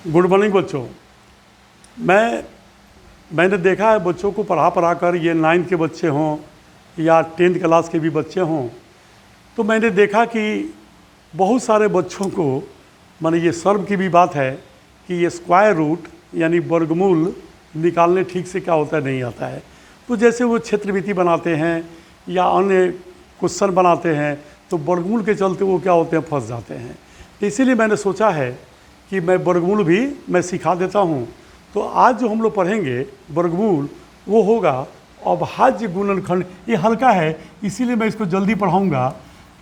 Good morning बच्चों। मैंने देखा है बच्चों को पढ़ा कर, ये 9th के बच्चे हों या 10th क्लास के भी बच्चे हों, तो मैंने देखा कि बहुत सारे बच्चों को, माने ये शर्म की भी बात है कि ये स्क्वायर रूट यानी वर्गमूल निकालने ठीक से क्या होता है नहीं आता है। तो जैसे वो क्षेत्रवृत्ति बनाते हैं या अन्य क्वेश्चन बनाते हैं तो वर्गमूल के चलते वो क्या होते हैं, फंस जाते हैं। तो इसीलिए मैंने सोचा है कि मैं वर्गमूल भी मैं सिखा देता हूँ। तो आज जो हम लोग पढ़ेंगे वर्गमूल वो होगा अभाज्य गुणनखंड। ये हल्का है इसीलिए मैं इसको जल्दी पढ़ाऊँगा।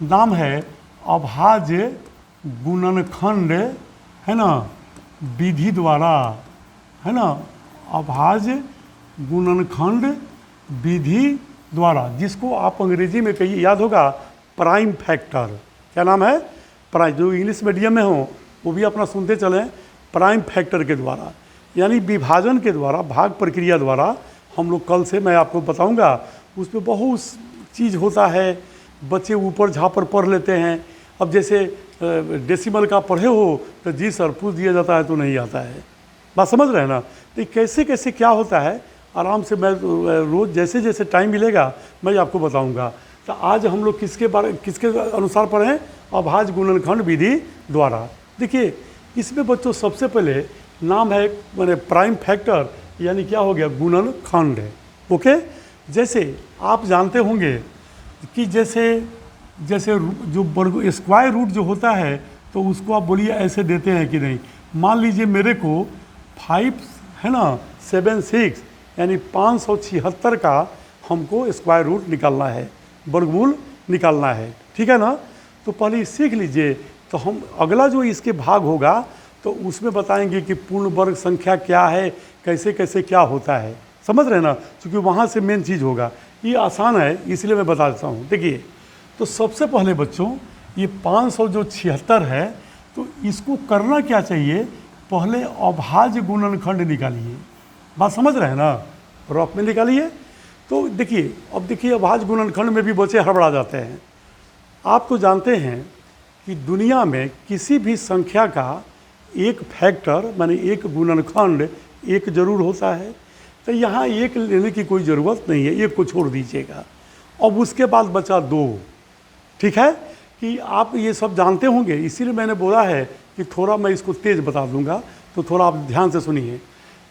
नाम है अभाज्य गुणनखंड, है ना, विधि द्वारा, है ना, अभाज्य गुणनखंड विधि द्वारा, जिसको आप अंग्रेजी में कहिए, याद होगा, प्राइम फैक्टर। क्या नाम है? प्राइम। जो इंग्लिश मीडियम में हो वो भी अपना सुनते चलें। प्राइम फैक्टर के द्वारा यानी विभाजन के द्वारा, भाग प्रक्रिया द्वारा हम लोग कल से मैं आपको बताऊंगा। उसमें बहुत चीज़ होता है, बच्चे ऊपर झापर पढ़ लेते हैं। अब जैसे डेसिमल का पढ़े हो तो जी सर पूछ दिया जाता है तो नहीं आता है। बात समझ रहे हैं ना? तो कैसे कैसे क्या होता है आराम से मैं रोज़ जैसे जैसे टाइम मिलेगा मैं आपको बताऊंगा। तो आज हम लोग किसके अनुसार पढ़ें? अभाज्य गुणनखंड विधि द्वारा। देखिए इसमें बच्चों सबसे पहले नाम है मैंने प्राइम फैक्टर, यानी क्या हो गया, गुणनखंड। ओके, जैसे आप जानते होंगे कि जैसे जो वर्ग स्क्वायर रूट जो होता है तो उसको आप बोलिए ऐसे देते हैं कि नहीं। मान लीजिए मेरे को 5 है ना 7 6 यानी 576 का हमको स्क्वायर रूट निकालना है, वर्गमूल निकालना है, ठीक है ना। तो पहले सीख लीजिए। तो हम अगला जो इसके भाग होगा तो उसमें बताएंगे कि पूर्ण वर्ग संख्या क्या है, कैसे कैसे क्या होता है। समझ रहे हैं ना? क्योंकि वहाँ से मेन चीज़ होगा। ये आसान है इसलिए मैं बता देता हूँ। देखिए तो सबसे पहले बच्चों ये 576 है, तो इसको करना क्या चाहिए, पहले अभाज्य गुणनखंड निकालिए। बात समझ रहे हैं ना? रफ में निकालिए। तो देखिए अब देखिए अभाज्य गुणनखंड में भी बच्चे हड़बड़ा जाते हैं। आप तो जानते हैं कि दुनिया में किसी भी संख्या का एक फैक्टर माने एक गुणनखंड एक जरूर होता है। तो यहाँ एक लेने की कोई ज़रूरत नहीं है, एक को छोड़ दीजिएगा। अब उसके बाद बचा 2। ठीक है कि आप ये सब जानते होंगे, इसीलिए मैंने बोला है कि थोड़ा मैं इसको तेज़ बता दूंगा, तो थोड़ा आप ध्यान से सुनिए।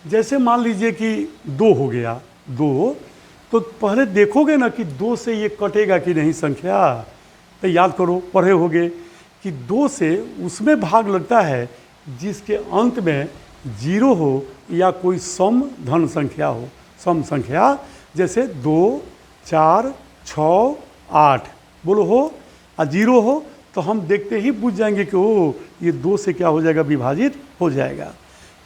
जैसे मान लीजिए कि 2 हो गया, 2, तो पहले देखोगे ना कि 2 से ये कटेगा कि नहीं संख्या। तो याद करो, पढ़े होगे कि 2 से उसमें भाग लगता है जिसके अंत में 0 हो या कोई सम धन संख्या हो, सम संख्या। जैसे 2 4 6 8 बोलो हो और 0 हो तो हम देखते ही बुझ जाएंगे कि ओ ये 2 से क्या हो जाएगा, विभाजित हो जाएगा।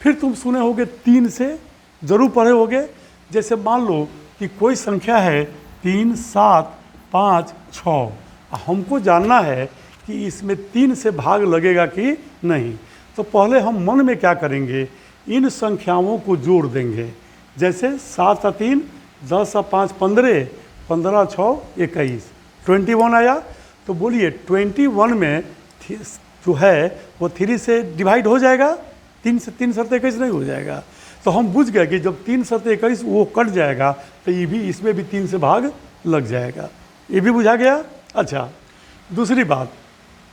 फिर तुम सुने होगे 3 से, जरूर पढ़े होगे। जैसे मान लो कि कोई संख्या है 3 7 5 6, हमको जानना है कि इसमें 3 से भाग लगेगा कि नहीं। तो पहले हम मन में क्या करेंगे, इन संख्याओं को जोड़ देंगे। जैसे 7 और 3 10 और 5 15, 15 6 21, 21 आया। तो बोलिए 21 में जो है वो 3 से डिवाइड हो जाएगा, 3 से 3 7 21 नहीं हो जाएगा। तो हम बुझ गए कि जब 3 7 21 वो कट जाएगा तो ये भी इसमें भी 3 से भाग लग जाएगा। ये भी बुझा गया। अच्छा, दूसरी बात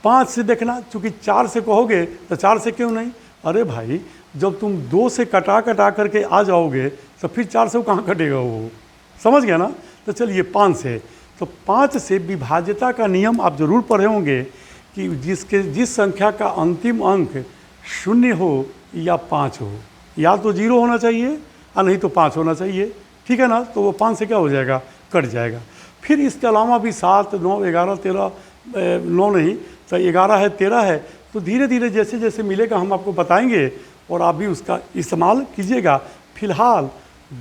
5 से देखना, चूँकि 4 से कहोगे तो 4 से क्यों नहीं। अरे भाई जब तुम 2 से कटा करके आ जाओगे तो फिर 4 से वो कहाँ कटेगा, वो समझ गया ना। तो चलिए 5 से, तो 5 से विभाज्यता का नियम आप जरूर पढ़े होंगे कि जिस संख्या का अंतिम अंक 0 हो या 5 हो, या तो 0 होना चाहिए और नहीं तो 5 होना चाहिए, ठीक है ना। तो वो 5 से क्या हो जाएगा, कट जाएगा। फिर इसके अलावा भी 7 9 11 13, 9 नहीं तो 11 है, 13 है। तो धीरे धीरे जैसे जैसे मिलेगा हम आपको बताएंगे और आप भी उसका इस्तेमाल कीजिएगा। फिलहाल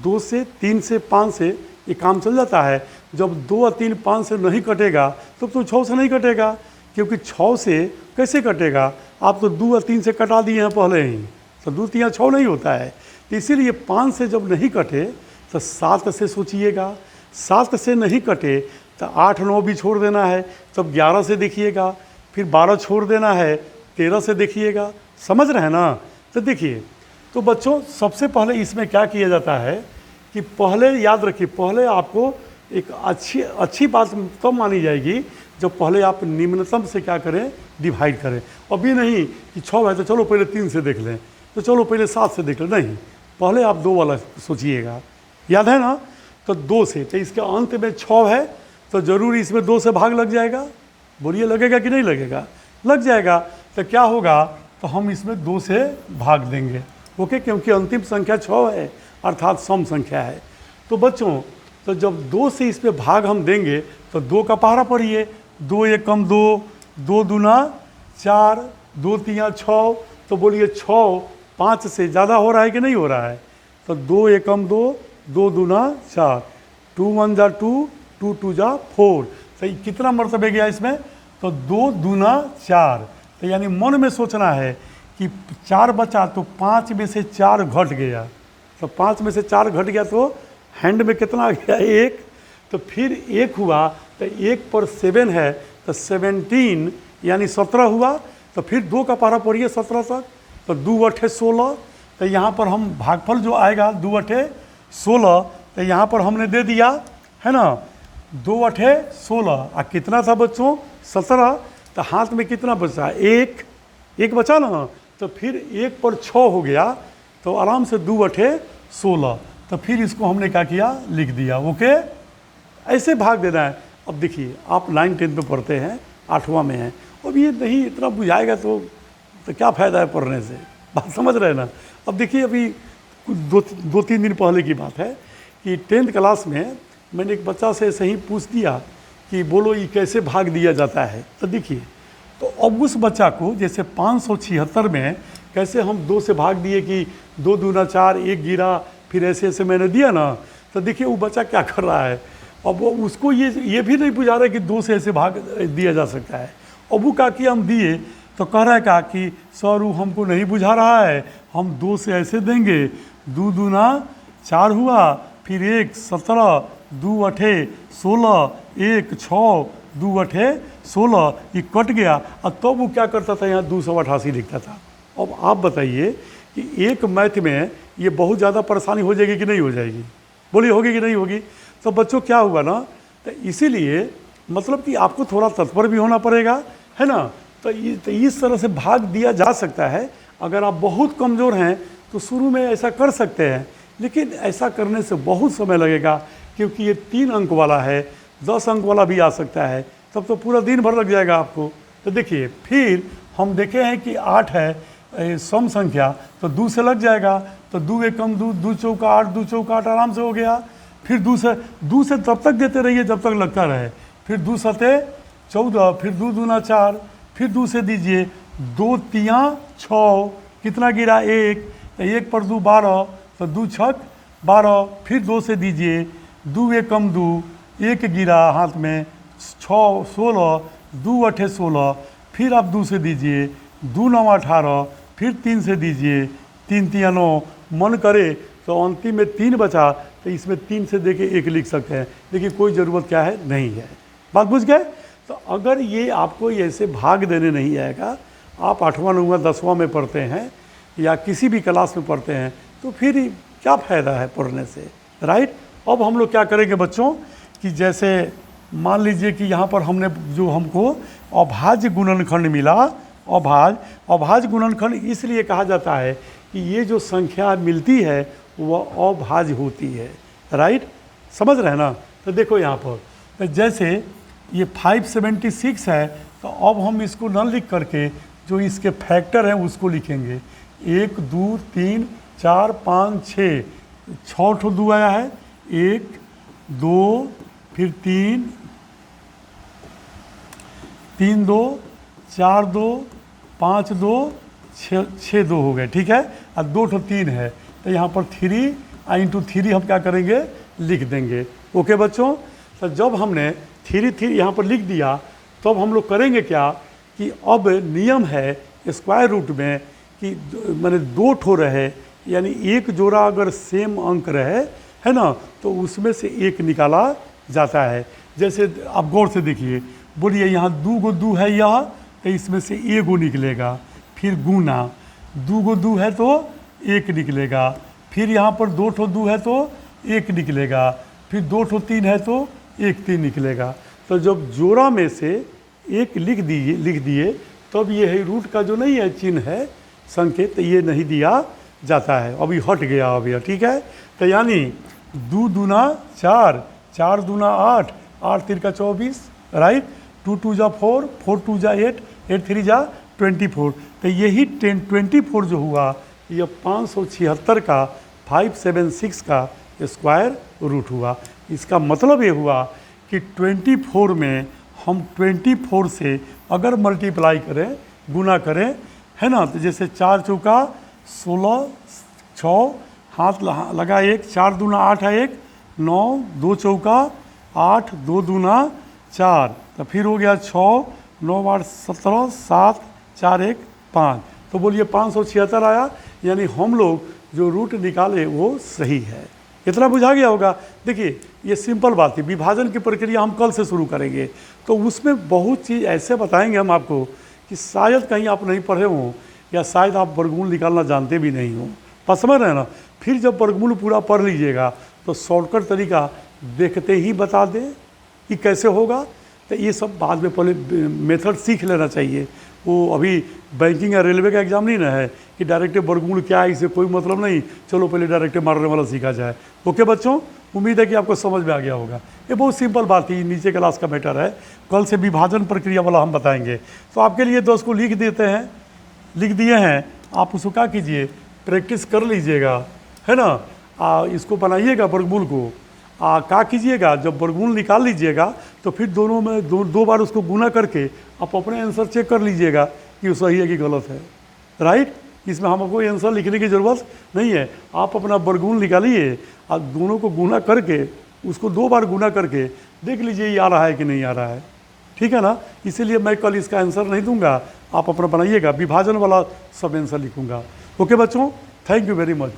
2 से 3 से 5 से ये काम चल जाता है। जब 2 और 3 5 से नहीं कटेगा तो 6 से नहीं कटेगा, क्योंकि 6 से कैसे कटेगा, आप तो 2 और 3 से कटा दिए हैं पहले ही, तो 2 3 6 नहीं होता है। तो इसीलिए 5 से जब नहीं कटे तो 7 से सोचिएगा, 7 से नहीं कटे तो 8 9 भी छोड़ देना है, तब 11 से देखिएगा, फिर 12 छोड़ देना है, 13 से देखिएगा। समझ रहे हैं ना? तो देखिए, तो बच्चों सबसे पहले इसमें क्या किया जाता है कि पहले याद रखिए, पहले आपको एक अच्छी बात तब मानी जाएगी जब पहले आप निम्नतम से क्या करें, डिवाइड करें। अब ये नहीं कि 6 है तो चलो पहले 3 से देख लें, तो चलो पहले 7 से देख लें, नहीं, पहले आप 2 वाला सोचिएगा, याद है ना। तो 2 से, तो इसके अंत में 6 है तो जरूर इसमें 2 से भाग लग जाएगा। बोलिए लगेगा कि नहीं लगेगा? लग जाएगा। तो क्या होगा, तो हम इसमें 2 से भाग देंगे, ओके, क्योंकि अंतिम संख्या 6 है अर्थात सम संख्या है। तो बच्चों, तो जब 2 से इस पर भाग हम देंगे तो 2 का पहाड़ा पढ़िए, 2 एकम 2, 2 दूना 4, 2 तिया 6। तो बोलिए 6 5 से ज़्यादा हो रहा है कि नहीं हो रहा है? तो 2 एकम 2, 2 दूना 4, 2 1 जा 2, 2 2 जा 4। तो कितना मरतबे गया इसमें? तो 2 दूना 4। तो यानी मन में सोचना है कि 4 बचा तो 5 में से 4 घट गया, तो 5 में से 4 घट गया तो हैंड में कितना आ गया? 1। तो फिर 1 हुआ, तो 1 पर 7 है तो 17 यानी 17 हुआ। तो फिर 2 का पहाड़ा पढ़िए 17 तक, तो 2 अठे 16। तो यहाँ पर हम भागफल जो आएगा 2 अठे 16, तो यहाँ पर हमने दे दिया है ना, 2 अठे 16। और कितना था बच्चों? 17। तो हाथ में कितना बचा? 1 बचा ना। तो फिर 1 पर 6 हो गया, तो आराम से 2 अठे 16। तो फिर इसको हमने क्या किया? लिख दिया, ओके। ऐसे भाग देना है। अब देखिए, आप 9 10 में पढ़ते हैं, 8वां में हैं, अब ये नहीं इतना बुझाएगा तो क्या फ़ायदा है पढ़ने से? बात समझ रहे हैं ना। अब देखिए, अभी कुछ 2-3 दिन पहले की बात है कि 10th क्लास में मैंने एक बच्चा से ऐसे ही पूछ दिया कि बोलो ये कैसे भाग दिया जाता है। तो देखिए, तो अब उस बच्चा को जैसे 576 में कैसे हम 2 से भाग दिए कि 2 दूना 4, 1 गिरा, फिर ऐसे ऐसे मैंने दिया ना। तो देखिए वो बच्चा क्या कर रहा है, अब वो उसको ये भी नहीं बुझा रहा है कि 2 से ऐसे भाग दिया जा सकता है। अब वो क्या किया, हम दिए तो कह रहा है क्या कि सर वो हमको नहीं बुझा रहा है, हम 2 से ऐसे देंगे, 2 दूना 4 हुआ, फिर 1 17, 2 अठे 16, 1 6, 2 अठे 16, ये कट गया। और तब तो वो क्या करता था, यहाँ 288 लिखता था। अब आप बताइए कि एक मैथ में ये बहुत ज़्यादा परेशानी हो जाएगी कि नहीं हो जाएगी? बोलिए होगी कि नहीं होगी? तो बच्चों क्या हुआ ना, तो इसीलिए मतलब कि आपको थोड़ा तत्पर भी होना पड़ेगा, है ना। तो इस तरह से भाग दिया जा सकता है। अगर आप बहुत कमज़ोर हैं तो शुरू में ऐसा कर सकते हैं, लेकिन ऐसा करने से बहुत समय लगेगा, क्योंकि ये 3 अंक वाला है, 10 अंक वाला भी आ सकता है, तब तो पूरा दिन भर लग जाएगा आपको। तो देखिए, फिर हम देखे हैं कि 8 है सम संख्या, तो 2 से लग जाएगा। तो 2 एकम 2, 2 चौका 8, 2 चौका 8 आराम से हो गया। फिर 2 से तब तक देते रहिए जब तक लगता रहे। फिर 2 सते 14, फिर 2 दूना 4, फिर 2 से दीजिए, 2 तिया 6, कितना गिरा? 1। तो 1 पर 2 12, तो 2 छक 12, फिर 2 से दीजिए, 2 एकम 2, 1 गिरा हाथ में, 6 16, 2 अठे 16, फिर आप 2 से दीजिए, 2 9 18, फिर 3 से दीजिए, 3 तिया 9, मन करे तो अंतिम में 3 बचा, तो इसमें 3 से देके 1 लिख सकते हैं, लेकिन कोई ज़रूरत क्या है, नहीं है। बात बुझ गए? तो अगर ये आपको ऐसे भाग देने नहीं आएगा, आप 8वां 9वां 10वां में पढ़ते हैं या किसी भी क्लास में पढ़ते हैं, तो फिर क्या फ़ायदा है पढ़ने से, राइट। अब हम लोग क्या करेंगे बच्चों कि जैसे मान लीजिए कि यहाँ पर हमने जो हमको अभाज्य गुणनखंड मिला, अभाज्य गुणनखंड इसलिए कहा जाता है कि ये जो संख्या मिलती है वह अभाज्य होती है, राइट, समझ रहे हैं ना। तो देखो यहाँ पर, तो जैसे ये 576 है, तो अब हम इसको न लिख करके जो इसके फैक्टर हैं उसको लिखेंगे। 1 2 3 4 5 6 ठो 2 आया है, 1 2 फिर 3 3 2 4 2 5 2 6 2 हो गए, ठीक है। और 2 ठो 3 है, तो यहाँ पर 3 इंटू 3 हम क्या करेंगे, लिख देंगे, ओके बच्चों। तो जब हमने 3 यहाँ पर लिख दिया, तो अब हम लोग करेंगे क्या कि अब नियम है स्क्वायर रूट में कि मैंने 2 ठो रहे, यानी एक जोड़ा अगर सेम अंक रहे, है ना, तो उसमें से 1 निकाला जाता है। जैसे आप गौर से देखिए, बोलिए यहाँ 2 गो 2 है, यह तो इसमें से 1 गो निकलेगा, फिर गुना दो गो दो है तो एक निकलेगा, फिर यहाँ पर दो ठो दो है तो एक निकलेगा, फिर दो ठो तीन है तो एक तीन निकलेगा। तो जब जोड़ा में से एक लिख दिए तब ये है रूट का जो नहीं है चिन्ह है संकेत, ये नहीं दिया जाता है। अभी हट गया अब यह, ठीक है। तो यानी दो दूना चार, चार दूना आठ, आठ तीन का 24, राइट। टू टू जा 4, 4 टू जा 8, 8 थ्री जा 24। तो यही 24 जो हुआ यह 576 का 576 का स्क्वायर रूट हुआ। इसका मतलब ये हुआ कि 24 में हम 24 से अगर मल्टीप्लाई करें, गुना करें, है ना, तो जैसे 4 चौका 16, 6 हाथ लगा 1, 4 दूना 8 है 1, 9, 2 चौका 8, 2 दूना 4, तो फिर हो गया 6, 9 8 17, 7 4 1 5। तो बोलिए 576 आया, यानी हम लोग जो रूट निकाले वो सही है। इतना बुझा गया होगा। देखिए ये सिंपल बात है, विभाजन की प्रक्रिया हम कल से शुरू करेंगे, तो उसमें बहुत चीज़ ऐसे बताएंगे हम आपको कि शायद कहीं आप नहीं पढ़े हों या शायद आप वर्गमूल निकालना जानते भी नहीं हो। पर समझ रहे हैं ना, फिर जब वर्गमूल पूरा पढ़ लीजिएगा तो शॉर्टकट तरीका देखते ही बता दें कि कैसे होगा। तो ये सब बाद में पहले मेथड सीख लेना चाहिए। वो अभी बैंकिंग या रेलवे का एग्जाम नहीं ना है कि डायरेक्ट वर्गमूल क्या है, इससे कोई मतलब नहीं, चलो पहले डायरेक्ट मारने वाला सीखा जाए। ओके बच्चों, उम्मीद है कि आपको समझ में आ गया होगा। ये बहुत सिंपल बात है, नीचे क्लास का मैटर है, कल से विभाजन प्रक्रिया वाला हम बताएंगे। तो आपके लिए दोस्त को लिख देते हैं, लिख दिए हैं, आप उसको क्या कीजिए, प्रैक्टिस कर लीजिएगा, है ना। इसको बनाइएगा वर्गमूल को, क्या कीजिएगा, जब वर्गमूल निकाल लीजिएगा तो फिर दोनों में दो बार उसको गुना करके आप अपने आंसर चेक कर लीजिएगा कि वो सही है कि गलत है, राइट। इसमें हमको कोई आंसर लिखने की ज़रूरत नहीं है। आप अपना वर्गमूल निकालिए और दोनों को गुना करके उसको 2 बार गुना करके देख लीजिए ये आ रहा है कि नहीं आ रहा है, ठीक है ना। इसीलिए मैं कल इसका आंसर नहीं दूंगा, आप अपना बनाइएगा, विभाजन वाला सब आंसर लिखूंगा। ओके बच्चों, थैंक यू वेरी मच।